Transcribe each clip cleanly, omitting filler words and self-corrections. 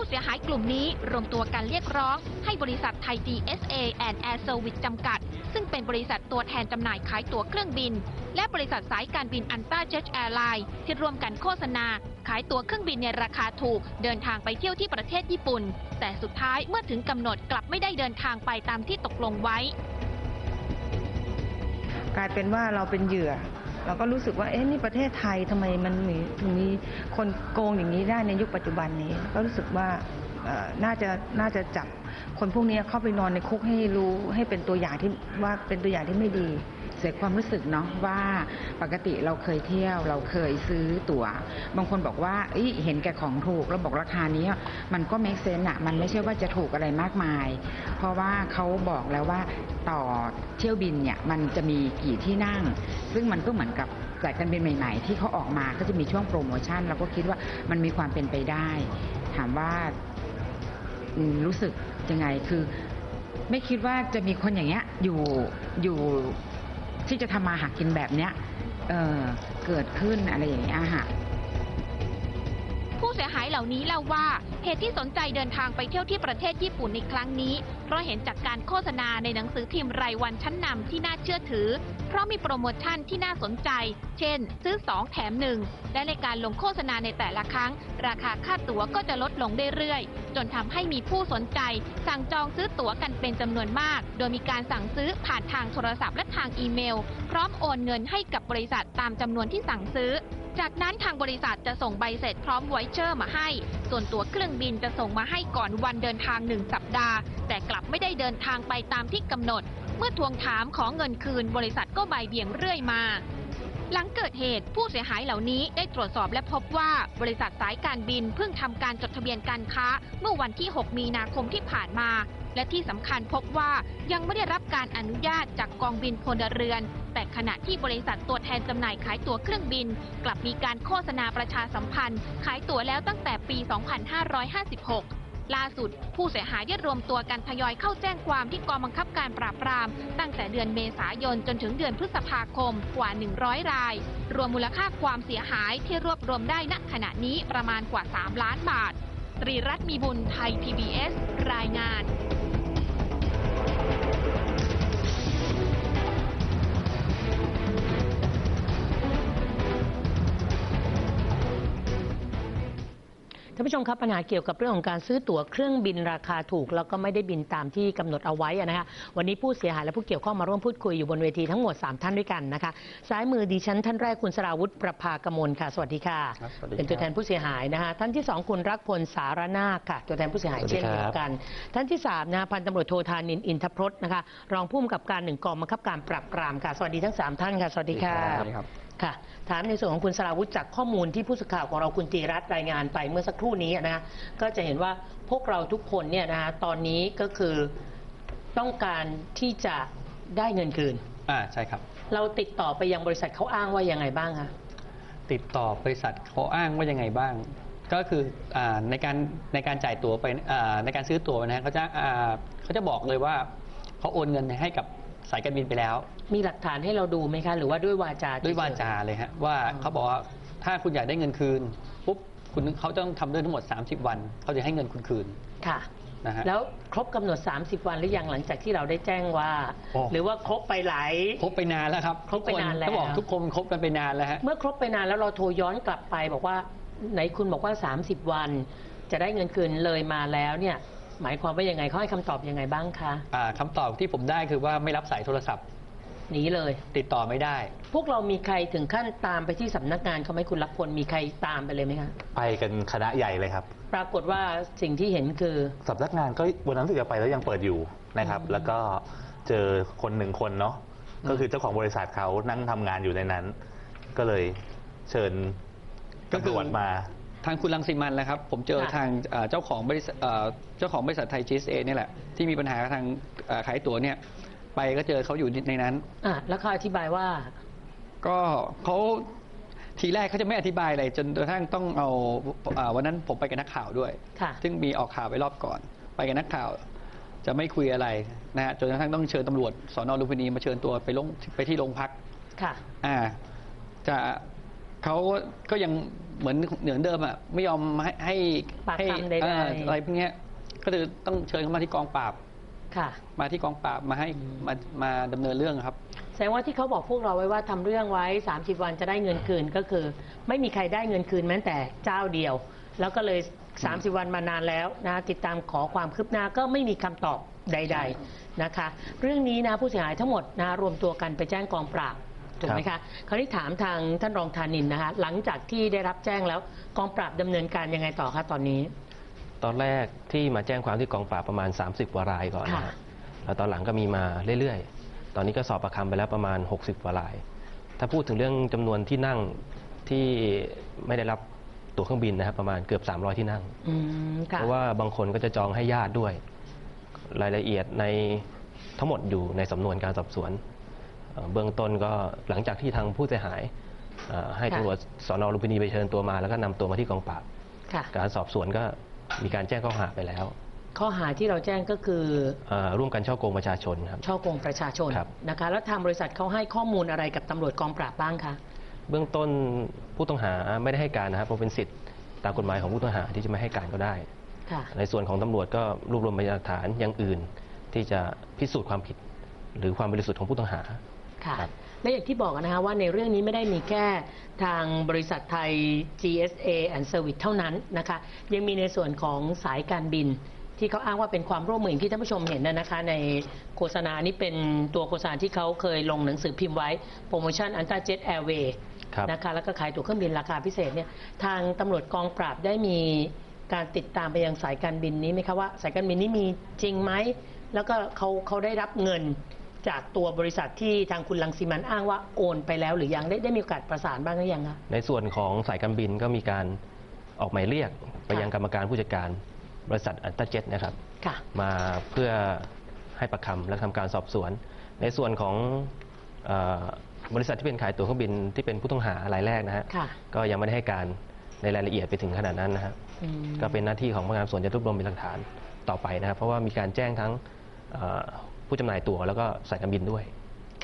ผู้เสียหายกลุ่มนี้รวมตัวกันเรียกร้องให้บริษัทไทย GSA and Air Service จำกัดซึ่งเป็นบริษัทตัวแทนจำหน่ายขายตั๋วเครื่องบินและบริษัทสายการบินอันต้าเจ็ตแอร์ไลน์ที่ร่วมกันโฆษณาขายตั๋วเครื่องบินในราคาถูกเดินทางไปเที่ยวที่ประเทศญี่ปุ่นแต่สุดท้ายเมื่อถึงกำหนดกลับไม่ได้เดินทางไปตามที่ตกลงไว้กลายเป็นว่าเราเป็นเหยื่อเราก็รู้สึกว่านี่ประเทศไทยทำไมมันถึงมีคนโกงอย่างนี้ได้ในยุคปัจจุบันนี้ก็รู้สึกว่าน่าจะจับคนพวกนี้เข้าไปนอนในคุกให้รู้ให้เป็นตัวอย่างที่ว่าเป็นตัวอย่างที่ไม่ดีเสียความรู้สึกเนาะว่าปกติเราเคยเที่ยวเราเคยซื้อตั๋วบางคนบอกว่าเห็นแก่ของถูกแล้วบอกราคานี้มันก็ make sense อะมันไม่ใช่ว่าจะถูกอะไรมากมายเพราะว่าเขาบอกแล้วว่าต่อเที่ยวบินเนี่ยมันจะมีกี่ที่นั่งซึ่งมันก็เหมือนกับสายการบินใหม่ๆที่เขาออกมาก็จะมีช่วงโปรโมชั่นเราก็คิดว่ามันมีความเป็นไปได้ถามว่ารู้สึกยังไงคือไม่คิดว่าจะมีคนอย่างเงี้ยอยู่ที่จะทำมาหากินแบบเนี้ยเกิดขึ้นอะไรอย่างเงี้ยค่ะผู้เสียหายเหล่านี้เล่าว่าเหตุที่สนใจเดินทางไปเที่ยวที่ประเทศญี่ปุ่นในครั้งนี้เพราะเห็นจากการโฆษณาในหนังสือพิมพ์รายวันชั้นนำที่น่าเชื่อถือเพราะมีโปรโมชั่นที่น่าสนใจเช่นซื้อ2แถม1และในการลงโฆษณาในแต่ละครั้งราคาค่าตั๋วก็จะลดลงเรื่อยๆจนทำให้มีผู้สนใจสั่งจองซื้อตั๋วกันเป็นจำนวนมากโดยมีการสั่งซื้อผ่านทางโทรศัพท์และทางอีเมลพร้อมโอนเงินให้กับบริษัทตามจำนวนที่สั่งซื้อจากนั้นทางบริษัทจะส่งใบเสร็จพร้อมไวเชอร์มาให้ส่วนตั๋วเครื่องบินจะส่งมาให้ก่อนวันเดินทาง1 สัปดาห์แต่กลับไม่ได้เดินทางไปตามที่กำหนดเมื่อทวงถามขอเงินคืนบริษัทก็บ่ายเบี่ยงเรื่อยมาหลังเกิดเหตุผู้เสียหายเหล่านี้ได้ตรวจสอบและพบว่าบริษัทสายการบินเพิ่งทำการจดทะเบียนการค้าเมื่อวันที่6 มีนาคมที่ผ่านมาและที่สำคัญพบว่ายังไม่ได้รับการอนุญาตจากกองบินพลเรือนแต่ขณะที่บริษัทตัวแทนจำหน่ายขายตั๋วเครื่องบินกลับมีการโฆษณาประชาสัมพันธ์ขายตั๋วแล้วตั้งแต่ปี 2556 ล่าสุดผู้เสียหายได้รวมตัวกันทยอยเข้าแจ้งความที่กองบังคับการปราบปรามตั้งแต่เดือนเมษายนจนถึงเดือนพฤษภาคมกว่า100 รายรวมมูลค่าความเสียหายที่รวบรวมได้ณขณะนี้ประมาณกว่า3 ล้านบาทตรีรัตน์มีบุญไทย PBS รายงานท่านผู้ชมครับปัญหาเกี่ยวกับเรื่องของการซื้อตั๋วเครื่องบินราคาถูกแล้วก็ไม่ได้บินตามที่กำหนดเอาไว้นะคะวันนี้ผู้เสียหายและผู้เกี่ยวข้องมาร่วมพูดคุยอยู่บนเวทีทั้งหมด3 ท่านด้วยกันนะคะซ้ายมือดิฉันท่านแรกคุณสราวุฒิประภากมลค่ะสวัสดีค่ะเป็นตัวแทนผู้เสียหายนะคะท่านที่2คุณรักพลสารนาคค่ะตัวแทนผู้เสียหายเช่นเดียวกันท่านที่3นะพันตำรวจโทธานินทร์อินทพรสนะคะรองผู้กำกับการ1กองบังคับการปราบปรามค่ะสวัสดีทั้ง3 ท่านค่ะสวัสดีค่ะค่ะถามในส่วนของคุณสราวุฒิจากข้อมูลที่ผู้สื่อข่าวของเราคุณตีรัตน์รายงานไปเมื่อสักครู่นี้นะก็จะเห็นว่าพวกเราทุกคนเนี่ยนะตอนนี้ก็คือต้องการที่จะได้เงินคืนใช่ครับเราติดต่อไปยังบริษัทเขาอ้างว่ายังไงบ้างคะติดต่อบริษัทเขาอ้างว่ายังไงบ้างก็คือในการจ่ายตั๋วไปในการซื้อตั๋วนะเขาจะบอกเลยว่าเขาโอนเงินให้กับสายการบินไปแล้วมีหลักฐานให้เราดูไหมคะหรือว่าด้วยวาจาด้วยวาจาเลยฮะว่าเขาบอกว่าถ้าคุณอยากได้เงินคืนปุ๊บเขาต้องทำเรื่องทั้งหมด30 วันเขาจะให้เงินคุณคืนค่ะนะฮะแล้วครบกำหนด30 วันหรือยังหลังจากที่เราได้แจ้งว่าหรือว่าครบไปครบไปนานแล้วครับครบไปนานแล้วเขาบอกทุกคนครบกันไปนานแล้วฮะเมื่อครบไปนานแล้วเราโทรย้อนกลับไปบอกว่าไหนคุณบอกว่า30 วันจะได้เงินคืนเลยมาแล้วเนี่ยหมายความว่ายังไงเขาให้คำตอบยังไงบ้างคะคำตอบที่ผมได้คือว่าไม่รับสายโทรศัพท์หนีเลยติดต่อไม่ได้พวกเรามีใครถึงขั้นตามไปที่สำนักงานเขาไหมคุณรักพลมีใครตามไปเลยไหมคะไปกันคณะใหญ่เลยครับปรากฏว่าสิ่งที่เห็นคือสำนักงานก็วันนั้นรู้สึกจะไปแล้วยังเปิดอยู่นะครับแล้วก็เจอคน1 คนเนาะก็คือเจ้าของบริษัทเขานั่งทำงานอยู่ในนั้นก็เลยเชิญตำรวจมาทางคุณรังสิมันแหละครับผมเจอทางเจ้าของบริษัทไทย GSA นี่แหละที่มีปัญหาทางขายตั๋วเนี่ยไปก็เจอเขาอยู่ในนั้นแล้วเขาอธิบายว่าก็เขาทีแรกเขาจะไม่อธิบายอะไรจนกระทั่งต้องเอาวันนั้นผมไปกับนักข่าวด้วยซึ่งมีออกข่าวไปรอบก่อนไปกับนักข่าวจะไม่คุยอะไรนะฮะจนกระทั่งต้องเชิญตำรวจสน.ลุมพินีมาเชิญตัวไปที่โรงพักค่ะจะ เขาก็ยังเหมือนเดิมอ่ะไม่ยอมให้ ปากคำใดๆ อะไรพวกเนี้ยก็คือต้องเชิญเขามาที่กองปราบ ค่ะ มาที่กองปราบมาดำเนินเรื่องครับ แสดงว่าที่เขาบอกพวกเราไว้ว่าทำเรื่องไว้30 วันจะได้เงินคืนก็คือ ไม่มีใครได้เงินคืนแม้แต่เจ้าเดียว แล้วก็เลย30 วันมานานแล้วนะติดตามขอความคืบหน้าก็ไม่มีคำตอบใด ๆนะคะ เรื่องนี้นะผู้เสียหายทั้งหมดนะรวมตัวกันไปแจ้งกองปราบถูกไหมคะคราวนี้ถามทางท่านรองธานินทร์นะคะหลังจากที่ได้รับแจ้งแล้วกองปราบดำเนินการยังไงต่อคะตอนนี้ ตอนแรกที่มาแจ้งความที่กองปราบประมาณ30 กว่ารายก่อนนะ ค่ะ ฮะแล้วตอนหลังก็มีมาเรื่อยๆ ตอนนี้ก็สอบปากคำไปแล้วประมาณ60 กว่าราย ถ้าพูดถึงเรื่องจำนวนที่นั่งที่ไม่ได้รับตั๋วเครื่องบินนะครับประมาณเกือบ300ที่นั่ง ค่ะ เพราะว่าบางคนก็จะจองให้ญาติด้วย รายละเอียดในทั้งหมดอยู่ในสำนวนการสอบสวนเบื้องต้นก็หลังจากที่ทางผู้เสียหายให้ตำรวจสน.ลุมพินีไปเชิญตัวมาแล้วก็นำตัวมาที่กองปราบ ค่ะ การสอบสวนก็มีการแจ้งข้อหาไปแล้ว ข้อหาที่เราแจ้งก็คือ ร่วมกันฉ้อโกงประชาชนครับ ช่อโกงประชาชน ครับ นะคะแล้วทางบริษัทเขาให้ข้อมูลอะไรกับตำรวจกองปราบบ้างคะ เบื้องต้นผู้ต้องหาไม่ได้ให้การนะครับเพราะเป็นสิทธิ์ตามกฎหมายของผู้ต้องหาที่จะไม่ให้การก็ได้ ค่ะ ในส่วนของตำรวจก็รวบรวมพยานหลักฐานอย่างอื่น ที่จะพิสูจน์ความผิด หรือความบริสุทธิ์ของผู้ต้องหา ค่ะ ครับ และอย่างที่บอกนะคะว่าในเรื่องนี้ไม่ได้มีแค่ทางบริษัทไทย GSA and Service เท่านั้นนะคะยังมีในส่วนของสายการบิน ที่เขาอ้างว่าเป็นความร่วมมืออย่างที่ท่านผู้ชมเห็นนะคะในโฆษณานี้เป็นตัวโฆษณาที่เขาเคยลงหนังสือพิมพ์ไว้โปรโมชั่นอันตราเจ็ตแอร์เวย์ ครับ นะคะแล้วก็ขายตั๋วเครื่องบินราคาพิเศษเนี่ยทางตำรวจกองปราบได้มีการติดตามไปยังสายการบินนี้ไหมคะว่าสายการบินนี้มีจริงไหมแล้วก็เขาได้รับเงินจากตัวบริษัทที่ทางคุณรังสิมันอ้างว่าโอนไปแล้วหรือยังได้มีโอกาสประสานบ้างหรือยังคะ ในส่วนของสายการบินก็มีการออกหมายเรียกไปยังกรรมการผู้จัดการบริษัทอันตราเจ็ตนะครับ ค่ะ มาเพื่อให้ปากคำและทำการสอบสวน ในส่วนของบริษัทที่เป็นขายตั๋วเครื่องบินที่เป็นผู้ต้องหารายแรกนะฮะ ค่ะ ก็ยังไม่ได้ให้การในรายละเอียดไปถึงขนาดนั้นนะฮะ อืม ก็เป็นหน้าที่ของพนักงานสอบสวนจะรวบรวมเป็นหลักฐานต่อไปนะครับ เพราะว่ามีการแจ้งทั้งผู้จำหน่ายตั๋วแล้วก็สายการบินด้วย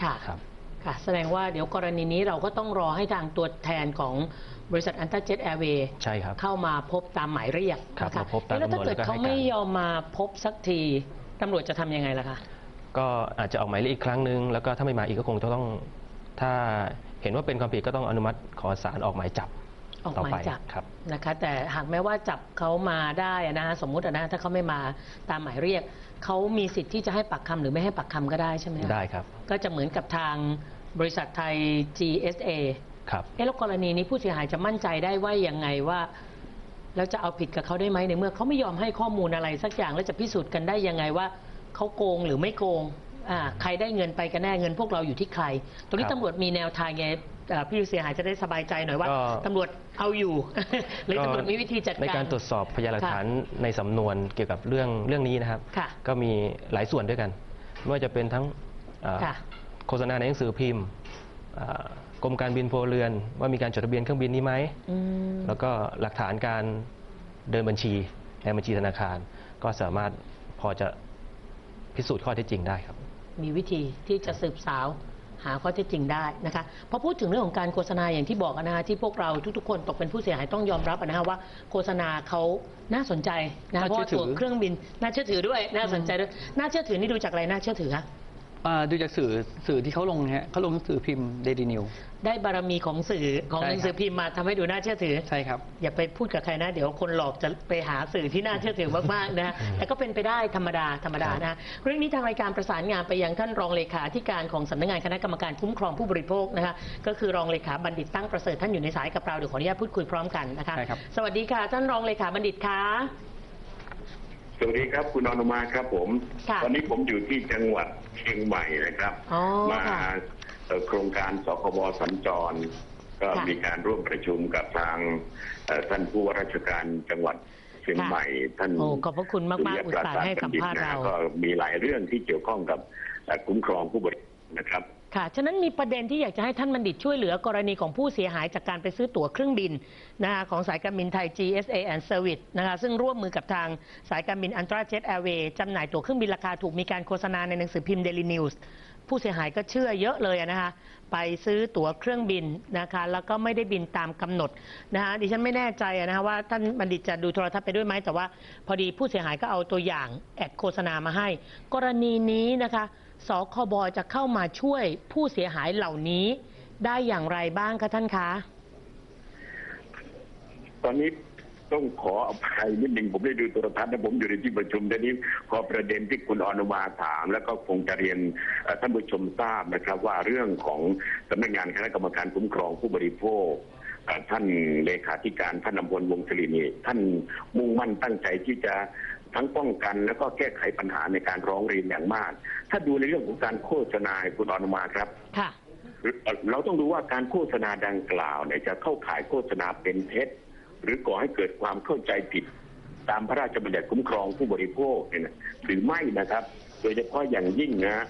ค่ะ ครับ ค่ะ แสดงว่าเดี๋ยวกรณีนี้เราก็ต้องรอให้ทางตัวแทนของบริษัทอันตราเจ็ตแอร์เวย์ ใช่ครับ เข้ามาพบตามหมายเรียก ครับ นะคะ มาพบตาม แล้วถ้าเกิด จำนวนแล้วก็ เขา ให้การ ไม่ยอมมาพบสักทีตำรวจจะทำยังไงล่ะคะ ก็อาจจะออกหมายเรียกอีกครั้งหนึ่งแล้วก็ถ้าไม่มาอีกก็คงจะต้องถ้าเห็นว่าเป็นความผิดก็ต้องอนุมัติขอศาลออกหมายจับ ออก ต่อ หมา ไป ยจับ ครับ นะคะแต่หากแม้ว่าจับเขามาได้อะนะสมมุติอะนะถ้าเขาไม่มาตามหมายเรียกเขามีสิทธิ์ที่จะให้ปากคำหรือไม่ให้ปากคำก็ได้ใช่ไหมคะ ได้ครับ ก็จะเหมือนกับทางบริษัทไทย GSA ครับ แล้วกรณีนี้ผู้เสียหายจะมั่นใจได้ว่ายังไงว่าแล้วจะเอาผิดกับเขาได้ไหมในเมื่อเขาไม่ยอมให้ข้อมูลอะไรสักอย่างแล้วจะพิสูจน์กันได้ยังไงว่าเขาโกงหรือไม่โกงใครได้เงินไปกันแน่เงินพวกเราอยู่ที่ใคร ตรงนี้ ครับ ตำรวจมีแนวทางไงพี่เสียหายจะได้สบายใจหน่อยว่า ก็ ตำรวจเอาอยู่ หรือตำรวจมีวิธีจัดการ ในการตรวจสอบพยานหลักฐานในสำนวนเกี่ยวกับเรื่องนี้นะครับ ค่ะ ก็มีหลายส่วนด้วยกันไม่ว่าจะเป็นทั้งค่ะ โฆษณาในหนังสือพิมพ์กรมการบินพลเรือน ว่ามีการจดทะเบียนเครื่องบินนี้ไหม อืม แล้วก็หลักฐานการเดินบัญชีในบัญชีธนาคาร ก็สามารถพอจะพิสูจน์ข้อเท็จจริงได้ครับ มีวิธีที่จะสืบสาวหาข้อเท็จจริงได้นะคะพอพูดถึงเรื่องของการโฆษณาอย่างที่บอกนะคะที่พวกเราทุกๆคนตกเป็นผู้เสียหายต้องยอมรับนะคะว่าโฆษณาเขาน่าสนใจนะเพราะว่าตัวเครื่องบินน่าเชื่อถือด้วยน่าสนใจด้วยน่าเชื่อถือนี่ดูจากอะไรน่าเชื่อถือคะ ดูจากสื่อที่เขาลงฮะเขาลงหนังสือพิมพ์เดลี่นิว ได้บารมีของสื่อของ ใช่ หนังสือพิมพ์มาทำให้ดูน่าเชื่อถือ ใช่ครับ อย่าไปพูดกับใครนะ เดี๋ยวคนหลอกจะไปหาสื่อที่น่าเชื่อถือมากๆนะแต่ก็เป็นไปได้ธรรมดานะเรื่องนี้ทางรายการประสานงานไปยังท่านรองเลขาธิการของสำนักงานคณะกรรมการคุ้มครองผู้บริโภคนะคะก็คือรองเลขาบัณฑิตตั้งประเสริฐท่านอยู่ในสายกับเราเดี๋ยวขออนุญาตพูดคุยพร้อมกันนะคะ ใช่ครับ สวัสดีค่ะท่านรองเลขาบัณฑิตคะ สวัสดีครับคุณอนุมาครับผม ค่ะ ตอนนี้ผมอยู่ที่จังหวัดเชียงใหม่นะครับ อ๋อ มา ค่ะ โครงการสคบสัญจร ก็ ค่ะ มีการร่วมประชุมกับทางท่านผู้ว่าราชการจังหวัดเชียงใหม่ ท่าน โอ้ขอบพระคุณมากๆ สุริย อุตส่าห์ให้สัมภาษณ์เรา ก็มีหลายเรื่องที่เกี่ยวข้องกับคุ้มครองผู้บริโภคนะครับ ค่ะ ฉะนั้นมีประเด็นที่อยากจะให้ท่านบัณฑิตช่วยเหลือกรณีของผู้เสียหายจากการไปซื้อตั๋วเครื่องบินนะคะของสายการบินไทย GSA and Service นะคะซึ่งร่วมมือกับทางสายการบิน Antra Jet Airways จำหน่ายตั๋วเครื่องบินราคาถูกมีการโฆษณาในหนังสือพิมพ์ Daily News ผู้เสียหายก็เชื่อเยอะเลยนะคะไปซื้อตั๋วเครื่องบินนะคะแล้วก็ไม่ได้บินตามกำหนดนะคะดิฉันไม่แน่ใจนะคะว่าท่านบัณฑิตจะดูโทรทัศน์ไปด้วยไหมแต่ว่าพอดีผู้เสียหายก็เอาตัวอย่างแอดโฆษณามาให้กรณีนี้นะคะสคบจะเข้ามาช่วยผู้เสียหายเหล่านี้ได้อย่างไรบ้างคะท่านคะตอนนี้ต้องขออภัยนิดหนึ่งผมได้ดูโทรทัศน์และผมอยู่ในที่ประชุมแต่นี้พอประเด็นที่คุณอนุมาถามแล้วก็คงจะเรียนท่านผู้ชมทราบนะครับว่าเรื่องของสำนักงานคณะกรรมการคุ้มครองผู้บริโภคท่านเลขาธิการท่านอำพลวงศ์ศิรินี่ท่านมุ่งมั่นตั้งใจที่จะทั้งป้องกันแล้วก็แก้ไขปัญหาในการร้องเรียนอย่างมากถ้าดูในเรื่องของการโฆษณาคุณอนุมาครับเราต้องดูว่าการโฆษณาดังกล่าวเนี่ยจะเข้าข่ายโฆษณาเป็นเท็จหรือก่อให้เกิดความเข้าใจผิดตามพระราชบัญญัติคุ้มครองผู้บริโภคเนี่ยหรือไม่นะครับโดยเฉพาะอย่างยิ่งนะ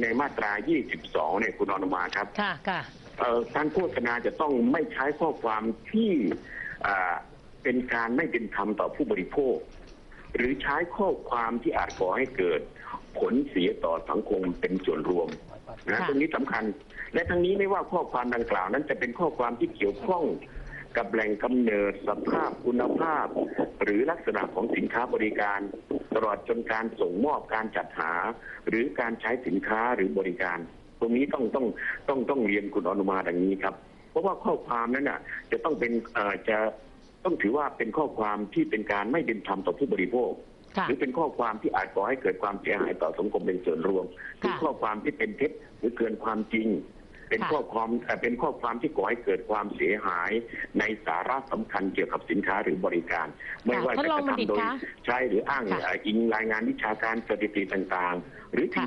ในมาตรา 22 เนี่ยคุณอนุมาครับการโฆษณาจะต้องไม่ใช้ข้อความที่เป็นการไม่เป็นธรรมต่อผู้บริโภคหรือใช้ข้อความที่อาจก่อให้เกิดผลเสียต่อสังคมเป็นส่วนรวมนะตรงนี้สำคัญและทั้งนี้ไม่ว่าข้อความดังกล่าวนั้นจะเป็นข้อความที่เกี่ยวข้องกับแหล่งกำเนิดสภาพคุณภาพหรือลักษณะของสินค้าบริการตลอดจนการส่งมอบการจัดหาหรือการใช้สินค้าหรือบริการตรงนี้ต้องเรียนคุณอนุมาดังนี้ครับเพราะว่าข้อความนั้นน่ะจะต้องเป็นจะต้องถือว่าเป็นข้อความที่เป็นการไม่เป็นธรรมต่อผู้บริโภคหรือเป็นข้อความที่อาจก่อให้เกิดความเสียหายต่อสังคมเป็นส่วนรวมหรือข้อความที่เป็นเท็จหรือเกินความจริงเป็นข้อความที่ก่อให้เกิดความเสียหายในสาระสำคัญเกี่ยวกับสินค้าหรือบริการไม่ว่าจะกระทำโดยใช้หรืออ้างอิงรายงานวิชาการสถิติต่างๆหรือสิ่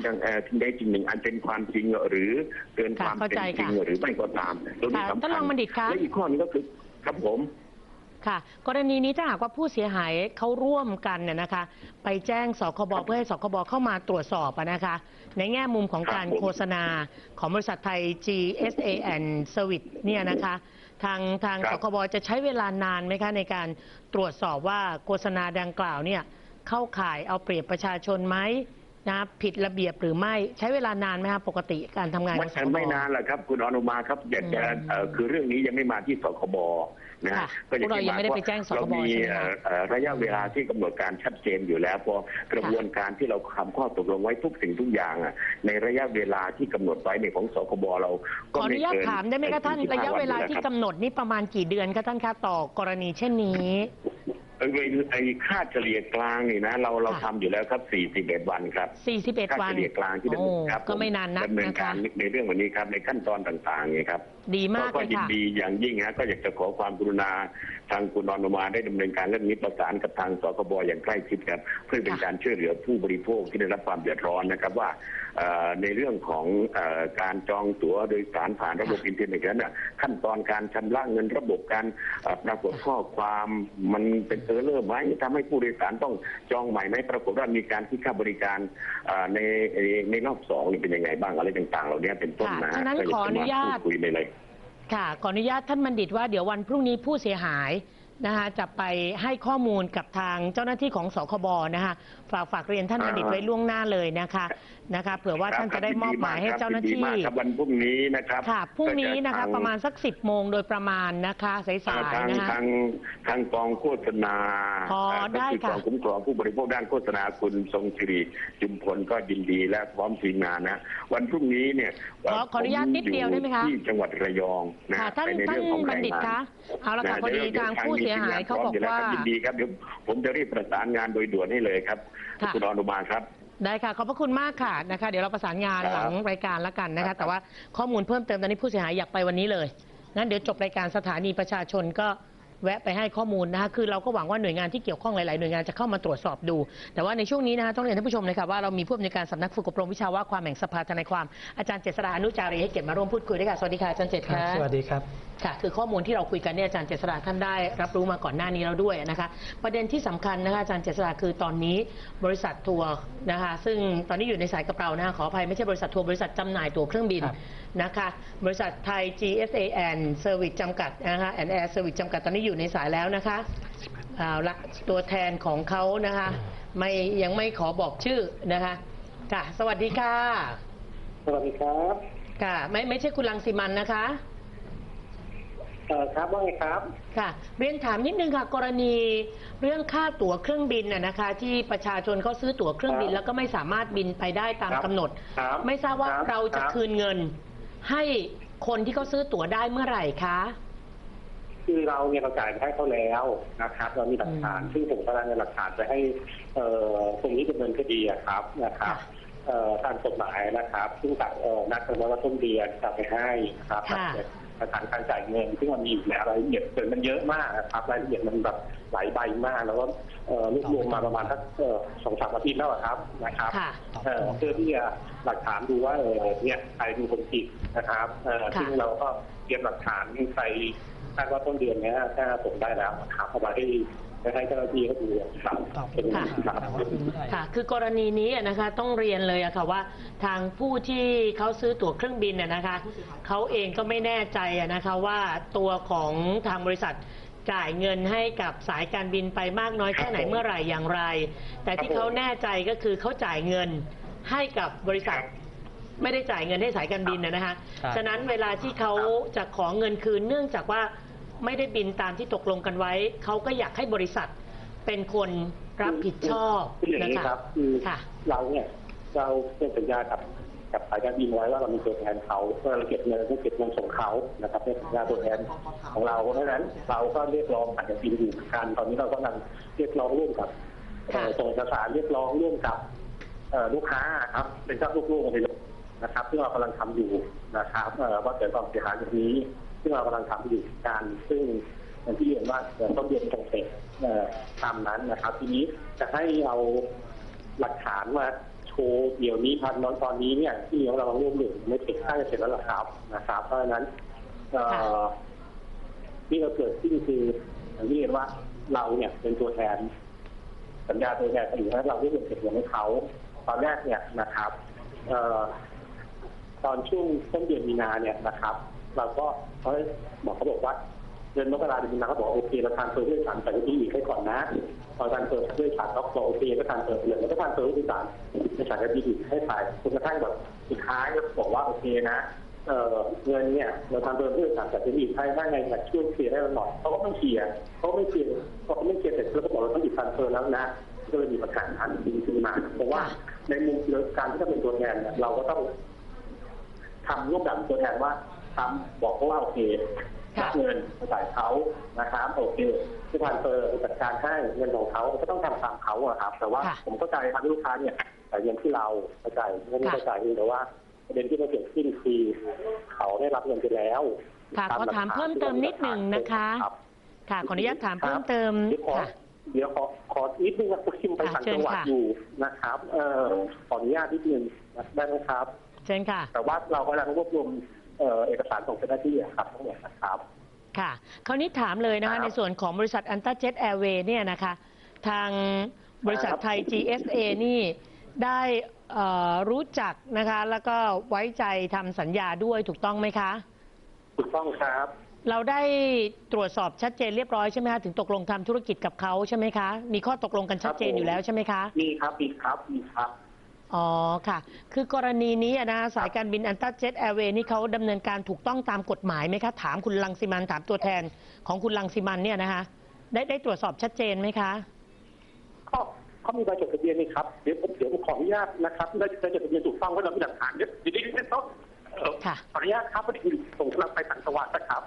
งใดสิ่งหนึ่งอันเป็นความจริงหรือเกินความเป็นจริงหรือไม่ก็ตามตรงนี้สำคัญและอีกข้อนึงก็คือครับผมค่ะกรณีนี้ถ้าหากว่าผู้เสียหายเขาร่วมกันเนี่ยนะคะไปแจ้งสคบเพื่อให้สคบเข้ามาตรวจสอบนะคะในแง่มุมของการโฆษณาของบริษัทไทย GSA and Service เนี่ยนะคะทางสคบจะใช้เวลานานไหมคะในการตรวจสอบว่าโฆษณาดังกล่าวเนี่ยเข้าข่ายเอาเปรียบประชาชนไหมนะผิดระเบียบหรือไม่ใช้เวลานานไหมครับปกติการทำงานของสคบไม่นานหรอกครับคุณอนุมาครับอยากจะคือเรื่องนี้ยังไม่มาที่สคบนะก็เรายังไม่ได้ไปแจ้งสคบใช่ไหมครับระยะเวลาที่กำหนดการชัดเจนอยู่แล้วพอกระบวนการที่เราทำข้อตกลงไว้ทุกสิ่งทุกอย่างในระยะเวลาที่กำหนดไว้ในของสคบเราขออนุญาตถามได้ไหมคะท่านระยะเวลาที่กำหนดนี่ประมาณกี่เดือนคะท่านคะต่อกรณีเช่นนี้ค่าเฉลี่ยกลางนี่นะเราทำอยู่แล้วครับ41 วันครับ41 วันค่าเฉลี่ยกลางที่ดำเนินครับก็ไม่นานนักดำเนินการในเรื่องวันนี้ครับในขั้นตอนต่างๆนี่ครับดีมากเลยค่ะก็ยินดีอย่างยิ่งฮะก็อยากจะขอความกรุณาทางคุณอนุมาได้ดำเนินการเรื่องนี้ประสานกับทางสคบอย่างใกล้ชิดครับเพื่อเป็นการช่วยเหลือผู้บริโภคที่ได้รับความเดือดร้อนนะครับว่าในเรื่องของการจองตั๋วโดยสารผ่านระบบอินเทอร์เน็ตนั้นขั้นตอนการชำระเงินระบบการปรากฏข้อความมันเป็นเออร์เลอร์ไหมทำให้ผู้โดยสารต้องจองใหม่ไหมปรากฏว่ามีการคิดค่าบริการในรอบ2นี่เป็นยังไงบ้างอะไรต่างๆเหล่านี้เป็นต้นนะนั้นขออนุญาตคุยในเลยค่ะขออนุญาตท่านบัณฑิตว่าเดี๋ยววันพรุ่งนี้ผู้เสียหายนะคะจะไปให้ข้อมูลกับทางเจ้าหน้าที่ของสคบนะคะฝากเรียนท่านบัณฑิตไว้ล่วงหน้าเลยนะคะเผื่อว่าท่านจะได้มอบหมายให้เจ้าหน้าที่วันพรุ่งนี้นะครับค่ะพรุ่งนี้นะคะประมาณสัก10 โมงโดยประมาณนะคะสายๆนะคะทางกองโฆษณาได้ค่ะกองคุ้มครองผู้บริโภคด้านโฆษณาคุณทรงศิริจุมพลก็ยินดีและพร้อมทีมงานนะวันพรุ่งนี้เนี่ยขออนุญาตนิดเดียวได้ไหมคะที่จังหวัดระยองนะท่านบัณฑิตคะเอาละค่ะพอดีทางผู้เสียหายเขาบอกว่ายินดีครับเดี๋ยวผมจะรีบประสานงานโดยด่วนให้เลยครับคุณอนุมาครับได้ค่ะขอบพระคุณมากค่ะนะคะเดี๋ยวเราประสานงานหลังรายการแล้วกันนะคะแต่ว่าข้อมูลเพิ่มเติมตอนนี้ผู้เสียหายอยากไปวันนี้เลยงั้นเดี๋ยวจบรายการสถานีประชาชนก็แวะไปให้ข้อมูลนะคะคือเราก็หวังว่าหน่วยงานที่เกี่ยวข้องหลายๆหน่วยงานจะเข้ามาตรวจสอบดูแต่ว่าในช่วงนี้นะคะต้องเรียนท่านผู้ชมเลยค่ะว่าเรามีผู้อำนวยการสำนักฝึกอบรมวิชาว่าความแห่งสภาทนายความอาจารย์เจษฎาอนุจารีให้เกียรติมาร่วมพูดคุยด้วยค่ะสวัสดีค่ะอาจารย์เจษฎาสวัสดีครับค่ะคือข้อมูลที่เราคุยกันเนี่ยอาจารย์เจษฎาท่านได้รับรู้มาก่อนหน้านี้แล้วด้วยนะคะประเด็นที่สำคัญนะคะอาจารย์เจษฎาคือตอนนี้บริษัททัวร์นะคะซึ่งตอนนี้อยู่ในสายกับเรานะคะขออภัยไม่ใช่บริษัททัวร์บริษัทจำหน่ายตั๋วเครื่องบินนะคะบริษัทไทย GSA and Service จำกัดนะคะ and Air Service จำกัดตอนนี้อยู่ในสายแล้วนะคะเอาละตัวแทนของเขานะคะยังไม่ขอบอกชื่อนะคะค่ะสวัสดีค่ะ สวัสดีครับ ค่ะไม่ใช่คุณรังสิมันนะคะ ครับว่าไงครับค่ะเรียนถามนิดนึงค่ะ กรณีเรื่องค่าตั๋วเครื่องบินนะคะ ที่ประชาชนเขาซื้อตั๋วเครื่องบินแล้วก็ไม่สามารถบินไปได้ตามกำหนดไม่ทราบว่าเราจะคืนเงินให้คนที่เขาซื้อตั๋วได้เมื่อไหร่คะคือเราเนี่ยเราจ่ายให้เขาแล้วนะครับเรามีหลักฐานซึ่งผมกำลังหลักฐานไปให้ตรงนี้ดำเนินคดีนะครับทางกฎหมายนะครับซึ่งตัดนัดกันว่าต้นเดือนจะไปให้นะครับสถานการจ่ายเงินซึ่งมันมีอยู่แล้วรายละเอียดมันเยอะมากนะครับรายละเอียดมันแบบหลายใบมากแล้วก็รวบรวมมาประมาณสัก2-3 อาทิตย์แล้วครับเพื่อที่จะหลักฐานดูว่าเนี่ยใครเป็นคนผิดนะครับซึ่งเราก็เตรียมหลักฐานไปคาดว่าต้นเดือนนี้ถ้าส่งได้แล้วนะครับเอามาให้เจ้าหน้าที่เขาดูครับค่ะคือกรณีนี้นะคะต้องเรียนเลยอะค่ะว่าทางผู้ที่เขาซื้อตั๋วเครื่องบินนะคะเขาเองก็ไม่แน่ใจนะคะว่าตัวของทางบริษัทจ่ายเงินให้กับสายการบินไปมากน้อยแค่ไหนเมื่อไหร่อย่างไรแต่ที่เขาแน่ใจก็คือเขาจ่ายเงินให้กับบริษัทไม่ได้จ่ายเงินให้สายการบินนะคะฉะนั้นเวลาที่เขาจะขอเงินคืนเนื่องจากว่าไม่ได้บินตามที่ตกลงกันไว้เขาก็อยากให้บริษัทเป็นคนรับผิดชอบนะคะคือเราเนี่ยเราเป็นสัญญากับสายการบินไว้ว่าเรามีตัวแทนเขาเมื่อเราเก็บเงินต้องเก็บเงินส่งเขานะครับเป็นสัญญาตัวแทนของเราเพราะฉะนั้นเราก็เรียกร้องสายการบินอยู่กันตอนนี้เราก็กำลังเรียกร้องร่วมกับส่งเอกสารเรียกร้องร่วมกับลูกค้าครับเป็นเจ้าลูกๆเลยนะครับที่เรากำลังทำอยู่นะครับว่าเกิดความเสียหายแบบนี้ที่เรากำลังทำอยู่การซึ่งอย่างที่เรียนว่าต้นเดือนตรงเสร็จตามนั้นนะครับทีนี้จะให้เอาหลักฐานมาโชว์เดี๋ยวนี้ทันตอนนี้เนี่ยที่เราร่วมหนึ่งไม่เสร็จน่าจะเสร็จแล้วครับนะครับเพราะฉะนั้นที่เราเกิดขึ้นคืออย่างที่เรียนว่าเราเนี่ยเป็นตัวแทนสัญญาตัวแทนอยู่แล้วเราได้เงินเก็บเงินให้เขาตอนแรกเนี่ยนะครับตอนช่วงต้นเดือนมีนาเนี่ยนะครับเราก็เขาบอกว่าเดือนมกราคมมีนาเขาบอกโอเคเราทานเฟอร์ด้วยสารแต่ที่อีกให้ก่อนนะพอทานเฟอร์ด้วยสารก็โอเคก็ทานเฟอร์เลยแล้วก็ทานเฟอร์ด้วยสารในสารที่อีกให้ฝ่ายจนกระทั่งแบบสุดท้ายก็บอกว่าโอเคนะเงินเนี่ยเราทานเฟอร์ด้วยสารแต่ที่อีกให้ไงอยากช่วยเคลียร์ได้หน่อยเขาก็ไม่เคลียร์เสร็จแล้วก็บอกเราต้องหยุดทานเฟอร์แล้วนะก็เลยมีปัญหาทันทีขึ้นมาเพราะว่าในมุมการที่จะเป็นตัวแทนเราก็ต้องทำร่วมกับตัวแทนว่าทำบอกเขาว่าโอเครับเงินจ่ายเขานะครับโอเคที่ทานเฟอร์จัดการให้เงินของเขาก็ต้องทำตามเขาครับแต่ว่าผมเข้าใจทางลูกค้าเนี่ยแต่เงินที่เราเข้าใจไม่เข้าใจแต่ว่าประเด็นที่มันเกิดขึ้นคือเขาได้รับเงินไปแล้วค่ะขอถามเพิ่มเติมนิดหนึ่งนะคะค่ะขออนุญาตถามเพิ่มเติมค่ะเดี๋ยวขอนิดนึงนะคุณไปต่างจังหวัดอยู่นะครับขออนุญาตนิดนึงได้ไหมครับเชิญค่ะแต่ว่าเรากำลังรวบรวมเอกสารส่งเจ้าหน้าที่ครับทั้งหมดนะครับค่ะคราวนี้ถามเลยนะคะในส่วนของบริษัทอันต้าเจ็ตแอร์เวย์เนี่ยนะคะทางบริษัทไทย GSA นี่ได้รู้จักนะคะแล้วก็ไว้ใจทำสัญญาด้วยถูกต้องไหมคะถูกต้องครับเราได้ตรวจสอบชัดเจนเรียบร้อยใช่ไหมคะถึงตกลงทำธุรกิจกับเขาใช่ไหมคะมีข้อตกลงกันชัดเจนอยู่แล้วใช่ไหมคะมีครับอ๋อค่ะคือกรณีนี้นะสายการบินอันต้าเจ็ตแอร์เวย์นี่เขาดำเนินการถูกต้องตามกฎหมายไหมคะถามคุณรังสิมันถามตัวแทนของคุณรังสิมันเนี่ยนะคะได้ตรวจสอบชัดเจนไหมคะเขามีใบจดทะเบียนนี่ครับเดี๋ยวขออนุญาตนะครับได้จดทะเบียนถูกต้องเพราะเรามีหลักฐานเยอะดีๆต้องขออนุญาตครับพอดีส่งกำลังไปต่างจังหวัดนะครับ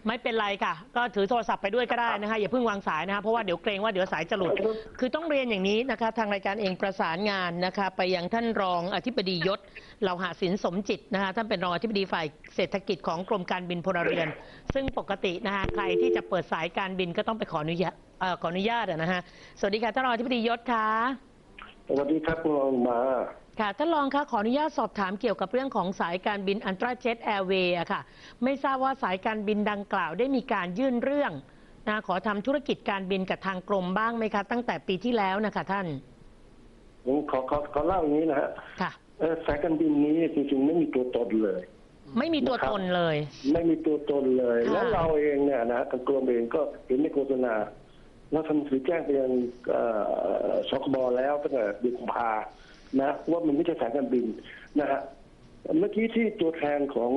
ไม่เป็นไรค่ะก็ถือโทรศัพท์ไปด้วยก็ได้นะคะอย่าเพิ่งวางสายนะคะเพราะว่าเดี๋ยวเกรงว่าเดี๋ยวสายจะหลุดคือต้องเรียนอย่างนี้นะคะทางรายการเองประสานงานนะคะไปยังท่านรองอธิบดียศเหล่าหะสินสมจิตนะคะท่านเป็นรองอธิบดีฝ่ายเศรษฐกิจของกรมการบินพลเรือนซึ่งปกตินะคะใครที่จะเปิดสายการบินก็ต้องไปขออนุญาตนะฮะสวัสดีค่ะท่านรองอธิบดียศค่ะสวัสดีครับคุณรองมาค่ะท่านรองคะขออนุญาตสอบถามเกี่ยวกับเรื่องของสายการบินอันตราเจ็ตแอร์เวย์ค่ะไม่ทราบว่าสายการบินดังกล่าวได้มีการยื่นเรื่องนะขอทำธุรกิจการบินกับทางกรมบ้างไหมคะตั้งแต่ปีที่แล้วนะคะท่านขอเล่าอย่างนี้นะฮะค่ะสายการบินนี้จริงๆไม่มีตัวตนเลยไม่มีตัวตนเลยไม่มีตัวตนเลยแล้วเราเองเนี่ยนะทางกรมเองก็เห็นในโฆษณาแล้วทำหนังสือแจ้งไปยังสคบแล้วตั้งแต่เดือนกุมภา นะว่ามันไม่ใช่สายการบินนะฮะเมื่อกี้ที่ตัวแทนของ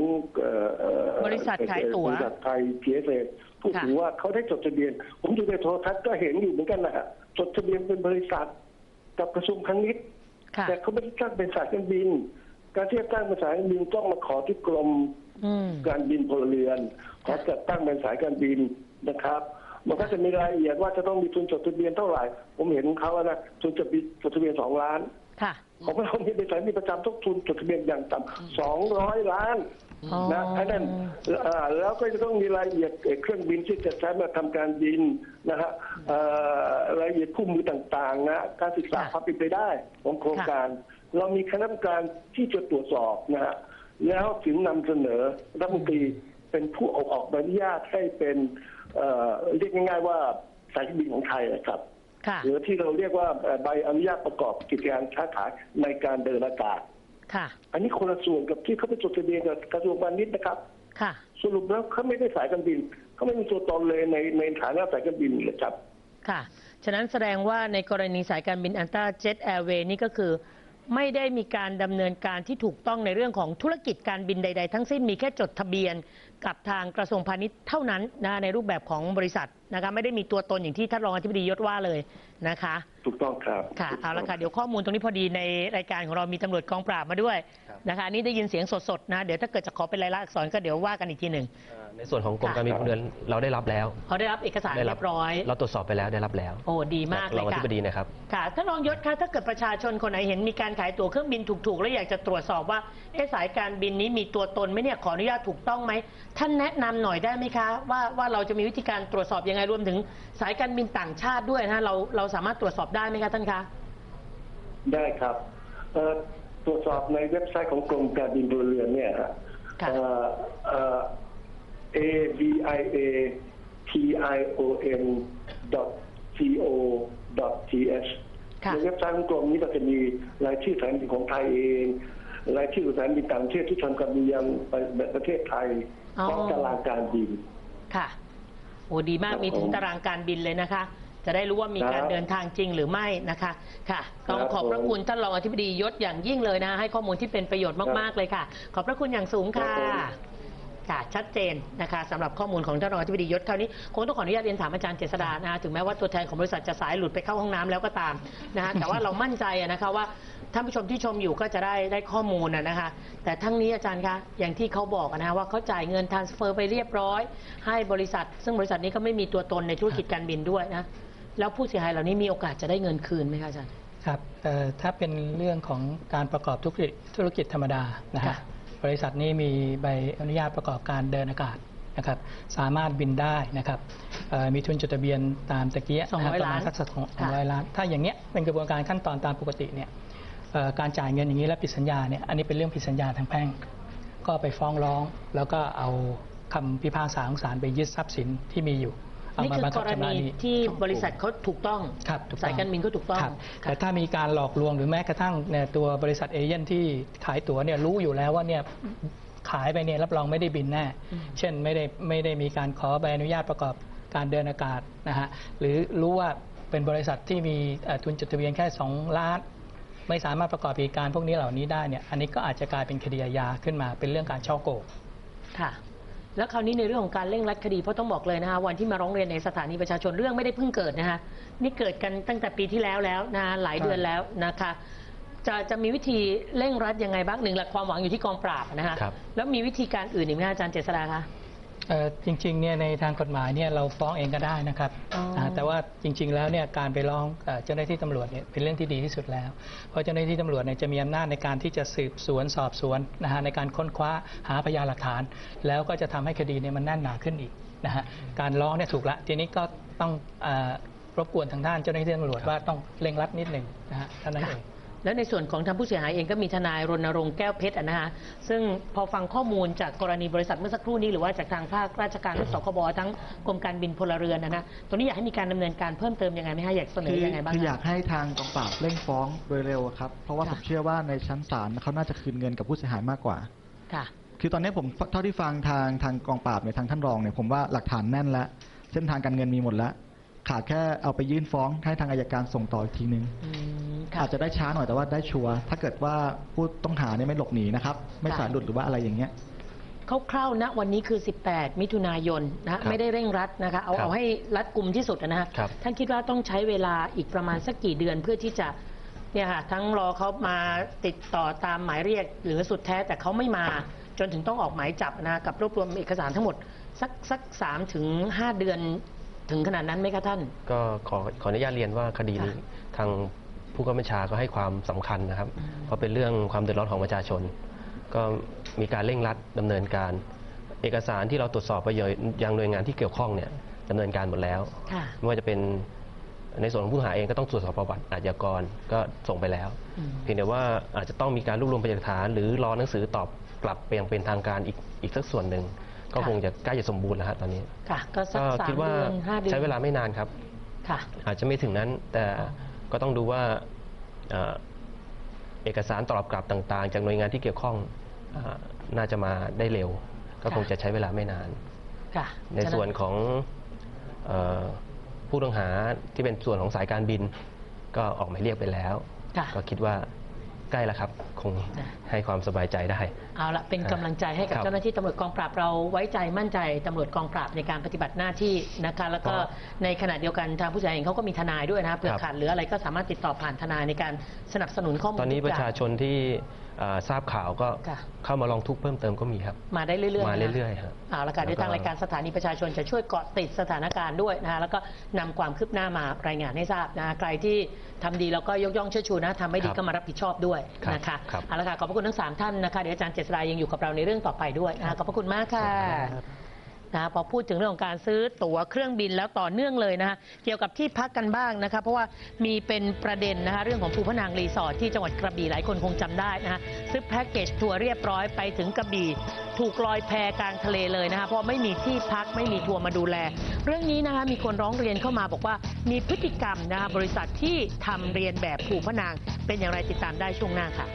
บริษัทขายตั๋วบริษัทไทย PSA พูดถึงว่าเขาได้จดทะเบียนผมดูในโทรทัศน์ก็เห็นอยู่เหมือนกันนะฮะจดทะเบียนเป็นบริษัทกับกระทรวงพาณิชย์แต่เขาไม่ได้ตั้งเป็นสายการบินการที่จะตั้งเป็นสายการบินต้องมาขอที่กรมการบินพลเรือนขอจัดตั้งเป็นสายการบินนะครับมันก็จะมีรายละเอียดว่าจะต้องมีทุนจดทะเบียนเท่าไหร่ผมเห็นเขาว่านะทุนจดทะเบียน2 ล้านของเรามีเป็นสายมีประจำทุกทุนจดทะเบียนอย่างต่ำ200 ล้านนะอันนั้นแล้วก็จะต้องมีรายละเอียดเครื่องบินที่จะใช้มาทำการบินนะฮะรายละเอียดคู่มือต่างๆนะการศึกษาความเป็นไปได้ของโครงการเรามีคณะกรรมการที่จะตรวจสอบนะฮะแล้วถึงนำเสนอรัฐมนตรีเป็นผู้ออกใบอนุญาตให้เป็นเรียกง่ายๆว่าสายการบินของไทยนะครับหรือที่เราเรียกว่าใบอนุญาตประกอบกิจการค้าขายในการเดินอากาศอันนี้คนละส่วนกับที่เขาไปจดทะเบียนกับกระทรวงพาณิชย์นะครับสรุปแล้วเขาไม่ได้สายการบินเขาไม่มีตัวตนเลยในฐานะสายการบินเลยครับค่ะฉะนั้นแสดงว่าในกรณีสายการบินอันต้าเจ็ตแอร์เวย์นี่ก็คือไม่ได้มีการดำเนินการที่ถูกต้องในเรื่องของธุรกิจการบินใดๆทั้งสิ้นมีแค่จดทะเบียนกับทางกระทรวงพาณิชย์เท่านั้นนะในรูปแบบของบริษัทนะคะไม่ได้มีตัวตนอย่างที่ท่านรองอธิบดียศว่าเลยนะคะถูกต้องครับค่ะเอาละค่ะเดี๋ยวข้อมูลตรงนี้พอดีในรายการของเรามีตำรวจกองปราบมาด้วยนะคะนี่ได้ยินเสียงสดๆนะเดี๋ยวถ้าเกิดจะขอเป็นลายลักษณ์อักษรก็เดี๋ยวว่ากันอีกทีหนึ่งในส่วนของกรมการบินพลเรือนเราได้รับแล้วเขาได้รับเอกสารเรียบร้อยเราตรวจสอบไปแล้วได้รับแล้วโอ้ดีมากเลยค่ะรองอธิบดีนะครับค่ะท่านรองยศคะถ้าเกิดประชาชนคนไหนเห็นมีการขายตั๋วเครื่องบินถูกๆแล้วอยากจะตรวจสอบว่าสายการบินนี้มีตัวตนไหมเนี่ยขออนุญาตถูกต้องไหมท่านแนะนำหน่อยได้ไหมคะว่าเราจะมีวิธีการตรวจสอบยังไงรวมถึงสายการบินต่างชาติด้วยนะเราสามารถตรวจสอบได้ไหมคะท่านคะได้ครับตรวจสอบในเว็บไซต์ของกรมการบินพลเรือนเนี่ยฮะaviation.co.th ในเว็บไซต์ของกรมนี้ก็จะมีรายชื่อสายการบินของไทยเองรายชื่อสายการบินต่างประเทศที่ทำการบินยังประเทศไทยพร้อมตารางการบินค่ะโอ้ดีมากมีถึงตารางการบินเลยนะคะจะได้รู้ว่ามีการเดินทางจริงหรือไม่นะคะค่ะต้องขอบพระคุณท่านรองอธิบดียศอย่างยิ่งเลยนะให้ข้อมูลที่เป็นประโยชน์มากๆเลยค่ะขอบพระคุณอย่างสูงค่ะค่ะชัดเจนนะคะสำหรับข้อมูลของท่านรองอธิบดียศคราวนี้คงต้องขออนุญาตเรียนถามอาจารย์เจษฎานะถึงแม้ว่าตัวแทนของบริษัทจะสายหลุดไปเข้าห้องน้ำแล้วก็ตามนะคะแต่ว่าเรามั่นใจนะคะว่าท่านผู้ชมที่ชมอยู่ก็จะได้ข้อมูลนะคะแต่ทั้งนี้อาจารย์คะอย่างที่เขาบอกนะว่าเขาจ่ายเงินทรานสเฟอร์ไปเรียบร้อยให้บริษัทซึ่งบริษัทนี้ก็ไม่มีตัวตนในธุรกิจการบินด้วยนะแล้วผู้เสียหายเหล่านี้มีโอกาสจะได้เงินคืนไหมคะอาจารย์ครับถ้าเป็นเรื่องของการประกอบธุรกิจธรรมดานะฮะบริษัทนี้มีใบอนุญาตประกอบการเดินอากาศนะครับสามารถบินได้นะครับมีทุนจดทะเบียนตามตะเกียประมาณสัก200 ล้านถ้าอย่างเงี้ยเป็นกระบวนการขั้นตอนตามปกติเนี่ยการจ่ายเงินอย่างนี้และผิดสัญญาเนี่ยอันนี้เป็นเรื่องผิดสัญญาทางแพ่งก็ไปฟ้องร้องแล้วก็เอาคำพิพากษาของศาลไปยึดทรัพย์สินที่มีอยู่นี่คือกรณีที่บริษัทเขาถูกต้องสายการบินก็ถูกต้องแต่ถ้ามีการหลอกลวงหรือแม้กระทั่งตัวบริษัทเอเย่นที่ขายตั๋วเนี่ยรู้อยู่แล้วว่าเนี่ยขายไปเนี่ยรับรองไม่ได้บินแน่เช่นไม่ได้มีการขอใบอนุญาตประกอบการเดินอากาศนะฮะหรือรู้ว่าเป็นบริษัทที่มีทุนจดทะเบียนแค่2 ล้านไม่สามารถประกอบกิจการพวกนี้เหล่านี้ได้เนี่ยอันนี้ก็อาจจะกลายเป็นคดีอาญาขึ้นมาเป็นเรื่องการฉ้อโกงค่ะแล้วคราวนี้ในเรื่องของการเร่งรัดคดีเพราะต้องบอกเลยนะคะวันที่มาร้องเรียนในสถานีประชาชนเรื่องไม่ได้เพิ่งเกิดนะคะนี่เกิดกันตั้งแต่ปีที่แล้วนะหลายเดือนแล้วนะคะจะมีวิธีเร่งรัดยังไงบ้างหนึ่งหลักความหวังอยู่ที่กองปราบนะคะแล้วมีวิธีการอื่นอีกไหมอาจารย์เจษฎาคะจริงๆเนี่ยในทางกฎหมายเนี่ยเราฟ้องเองก็ได้นะครับแต่ว่าจริงๆแล้วเนี่ยการไปร้องเจ้าหน้าที่ตำรวจเนี่ยเป็นเรื่องที่ดีที่สุดแล้วเพราะเจ้าหน้าที่ตำรวจเนี่ยจะมีอำนาจในการที่จะสืบสวนสอบสวนนะฮะในการค้นคว้าหาพยานหลักฐานแล้วก็จะทำให้คดีเนี่ยมันแน่นหนาขึ้นอีกนะฮะการร้องเนี่ยถูกละทีนี้ก็ต้องรบกวนทางด้านเจ้าหน้าที่ตำรวจว่าต้องเร่งรัดนิดหนึ่งนะฮะเท่านั้นเองแล้วในส่วนของทางผู้เสียหายเองก็มีทนายรณรงค์แก้วเพชรนะคะซึ่งพอฟังข้อมูลจากกรณีบริษัทเมื่อสักครู่นี้หรือว่าจากทางภาคราชการสคบทั้งกรมการบินพลเรือนนะตรงนี้อยากให้มีการดำเนินการเพิ่มเติมยังไงไหมคะอยากเสนอยังไงบ้างคืออยากให้ทางกองปราบเร่งฟ้องโดยเร็วครับเพราะว่าผมเชื่อว่าในชั้นศาลเขาน่าจะคืนเงินกับผู้เสียหายมากกว่าค่ะคือตอนนี้ผมเท่าที่ฟังทางกองปราบเนี่ยทางท่านรองเนี่ยผมว่าหลักฐานแน่นแล้วเส้นทางการเงินมีหมดแล้วขาดแค่เอาไปยื่นฟ้องให้ทางอัยการส่งต่ออีกทีนึง อาจจะได้ช้าหน่อยแต่ว่าได้ชัวร์ถ้าเกิดว่าผู้ต้องหาเนี่ยไม่หลบหนีนะครับไม่สายหลุดหรือว่าอะไรอย่างเงี้ยคร่าวๆนะวันนี้คือ 18 มิถุนายนนะไม่ได้เร่งรัดนะคะเอาให้รัดกุมที่สุดนะฮะท่านคิดว่าต้องใช้เวลาอีกประมาณสักกี่เดือนเพื่อที่จะเนี่ยค่ะทั้งรอเขามาติดต่อตามหมายเรียกหรือสุดแท้แต่เขาไม่มาจนถึงต้องออกหมายจับนะกับรวบรวมเอกสารทั้งหมดสัก3 ถึง 5 เดือนถึงขนาดนั้นไหมคะท่านก็ขออนุญาตเรียนว่าคดีนี้ทางผู้กำกับบัญชาก็ให้ความสำคัญนะครับเพราะเป็นเรื่องความเดือดร้อนของประชาชนก็มีการเร่งรัดดำเนินการเอกสารที่เราตรวจสอบไปยังหน่วยงานที่เกี่ยวข้องเนี่ยดำเนินการหมดแล้วไม่ว่าจะเป็นในส่วนของผู้ต้องหาเองก็ต้องตรวจสอบประวัติอาชญากรก็ส่งไปแล้วเพียงแต่ว่าอาจจะต้องมีการรวบรวมพยานหลักฐานหรือรอหนังสือตอบกลับไปอย่างเป็นทางการอีกสักส่วนหนึ่งก็คงจะใกล้จะสมบูรณ์แล้วฮะตอนนี้ก็คิดว่าใช้เวลาไม่นานครับอาจจะไม่ถึงนั้นแต่ก็ต้องดูว่าเอกสารตอบกลับต่างๆจากหน่วยงานที่เกี่ยวข้องน่าจะมาได้เร็วก็คงจะใช้เวลาไม่นานในส่วนของผู้ต้องหาที่เป็นส่วนของสายการบินก็ออกหมายเรียกไปแล้วก็คิดว่าใกล้แล้วครับคงให้ความสบายใจได้เอาละเป็นกำลังใจให้กับเจ้าหน้าที่ตำรวจกองปราบเราไว้ใจมั่นใจตำรวจกองปราบในการปฏิบัติหน้าที่นะคะแล้วก็ในขณะเดียวกันทางผู้เสียหายเองเขาก็มีทนายด้วยนะเผื่อขาดหรืออะไรก็สามารถติดต่อผ่านทนายในการสนับสนุนข้อมูลตอนนี้ประชาชนที่ทราบข่าวก็เข้ามาลองทุกข์เพิ่มเติมก็มีครับมาได้เรื่อยๆมาเรื่อยๆครับเอาละค่ะเดี๋ยวทางรายการสถานีประชาชนจะช่วยเกาะติดสถานการณ์ด้วยนะแล้วก็นำความคืบหน้ามารายงานให้ทราบนะใครที่ทำดีเราก็ยกย่องเชิดชูนะทำไม่ดีก็มารับผิดชอบด้วยนะคะเอาละค่ะขอบพระคุณทั้ง3ท่านนะคะเดี๋ยวอาจารย์เจษฎายังอยู่กับเราในเรื่องต่อไปด้วยนะขอบพระคุณมากค่ะนะพอพูดถึงเรื่องของการซื้อตั๋วเครื่องบินแล้วต่อเนื่องเลยนะคะเกี่ยวกับที่พักกันบ้างนะคะเพราะว่ามีเป็นประเด็นนะคะเรื่องของภูพะนางรีสอร์ทที่จังหวัดกระบี่หลายคนคงจำได้นะคะซื้อแพ็กเกจทัวร์เรียบร้อยไปถึงกระบี่ถูกลอยแพกลางทะเลเลยนะคะเพราะไม่มีที่พักไม่มีทัวร์มาดูแลเรื่องนี้นะคะมีคนร้องเรียนเข้ามาบอกว่ามีพฤติกรรมนะคะบริษัทที่ทำเรียนแบบภูพะนางเป็นอย่างไรติดตามได้ช่วงหน้าค่ะ